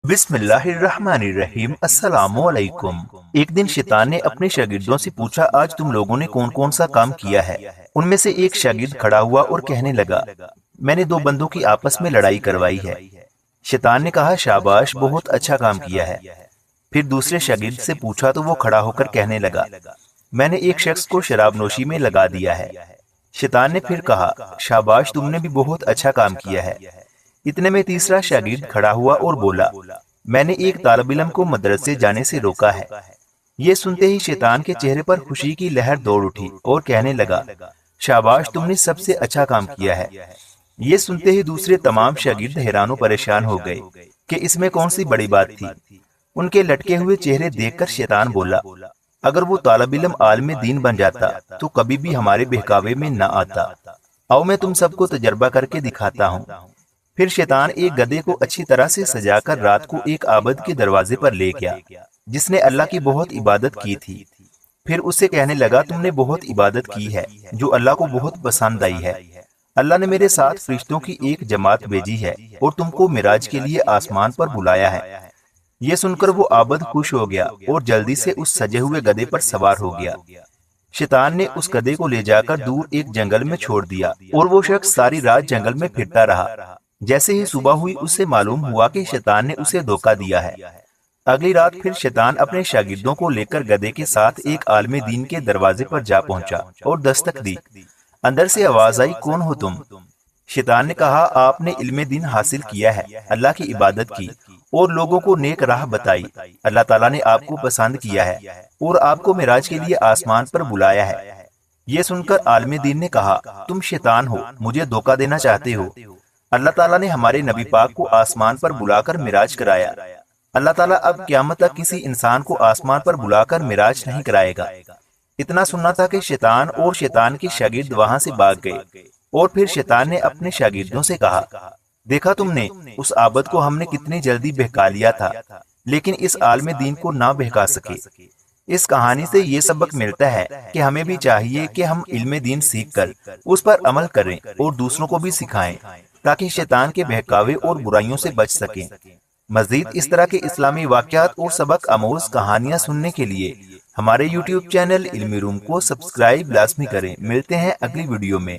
بسم اللہ الرحمن الرحیم۔ السلام علیکم۔ ایک دن شیطان نے اپنے شاگردوں سے پوچھا، آج تم لوگوں نے کون کون سا کام کیا ہے؟ ان میں سے ایک شاگرد کھڑا ہوا اور کہنے لگا، میں نے دو بندوں کی آپس میں لڑائی کروائی ہے۔ شیطان نے کہا، شاباش، بہت اچھا کام کیا ہے۔ پھر دوسرے شاگرد سے پوچھا تو وہ کھڑا ہو کر کہنے لگا، میں نے ایک شخص کو شراب نوشی میں لگا دیا ہے۔ شیطان نے پھر کہا، شاباش، تم نے بھی بہت اچھا کام کیا ہے۔ اتنے میں تیسرا شاگرد کھڑا ہوا اور بولا، میں نے ایک طالب علم کو مدرسے جانے سے روکا ہے۔ یہ سنتے ہی شیطان کے چہرے پر خوشی کی لہر دوڑ اٹھی اور کہنے لگا، شاباش، تم نے سب سے اچھا کام کیا ہے۔ یہ سنتے ہی دوسرے تمام شاگرد حیران و پریشان ہو گئے کہ اس میں کون سی بڑی بات تھی۔ ان کے لٹکے ہوئے چہرے دیکھ کر شیطان بولا، اگر وہ طالب علم عالم دین بن جاتا تو کبھی بھی ہمارے بہکاوے میں نہ آتا۔ آؤ میں تم سب کو تجربہ کر کے دکھاتا ہوں۔ پھر شیطان ایک گدھے کو اچھی طرح سے سجا کر رات کو ایک عابد کے دروازے پر لے گیا جس نے اللہ کی بہت عبادت کی تھی۔ پھر اس سے کہنے لگا، تم نے بہت عبادت کی ہے جو اللہ کو بہت پسند آئی ہے۔ اللہ نے میرے ساتھ فرشتوں کی ایک جماعت بھیجی ہے اور تم کو معراج کے لیے آسمان پر بلایا ہے۔ یہ سن کر وہ عابد خوش ہو گیا اور جلدی سے اس سجے ہوئے گدھے پر سوار ہو گیا۔ شیطان نے اس گدھے کو لے جا کر دور ایک جنگل میں چھوڑ دیا اور وہ شخص ساری رات جنگل میں پھرتا رہا۔ جیسے ہی صبح ہوئی اس سے معلوم ہوا کہ شیطان نے اسے دھوکہ دیا ہے۔ اگلی رات پھر شیطان اپنے شاگردوں کو لے کر گدھے کے ساتھ ایک عالم دین کے دروازے پر جا پہنچا اور دستک دی۔ اندر سے آواز آئی، کون ہو تم؟ شیطان نے کہا، آپ نے علم دین حاصل کیا ہے، اللہ کی عبادت کی اور لوگوں کو نیک راہ بتائی۔ اللہ تعالیٰ نے آپ کو پسند کیا ہے اور آپ کو معراج کے لیے آسمان پر بلایا ہے۔ یہ سن کر عالم دین نے کہا، تم شیطان ہو، مجھے دھوکہ دینا چاہتے ہو۔ اللہ تعالیٰ نے ہمارے نبی پاک کو آسمان پر بلا کر معراج کرایا۔ اللہ تعالیٰ اب قیامت تک کسی انسان کو آسمان پر بلا کر معراج نہیں کرائے گا۔ اتنا سننا تھا کہ شیطان اور شیطان کے شاگرد وہاں سے بھاگ گئے اور پھر شیطان نے اپنے شاگردوں سے کہا، دیکھا تم نے، اس عابد کو ہم نے کتنی جلدی بہکا لیا تھا، لیکن اس عالم دین کو نہ بہکا سکے۔ اس کہانی سے یہ سبق ملتا ہے کہ ہمیں بھی چاہیے کہ ہم علم دین سیکھ کر اس پر عمل کریں اور دوسروں کو بھی سکھائیں تاکہ شیطان کے بہکاوے اور برائیوں سے بچ سکیں۔ مزید اس طرح کے اسلامی واقعات اور سبق آموز کہانیاں سننے کے لیے ہمارے یوٹیوب چینل علمی روم کو سبسکرائب لازمی کریں۔ ملتے ہیں اگلی ویڈیو میں۔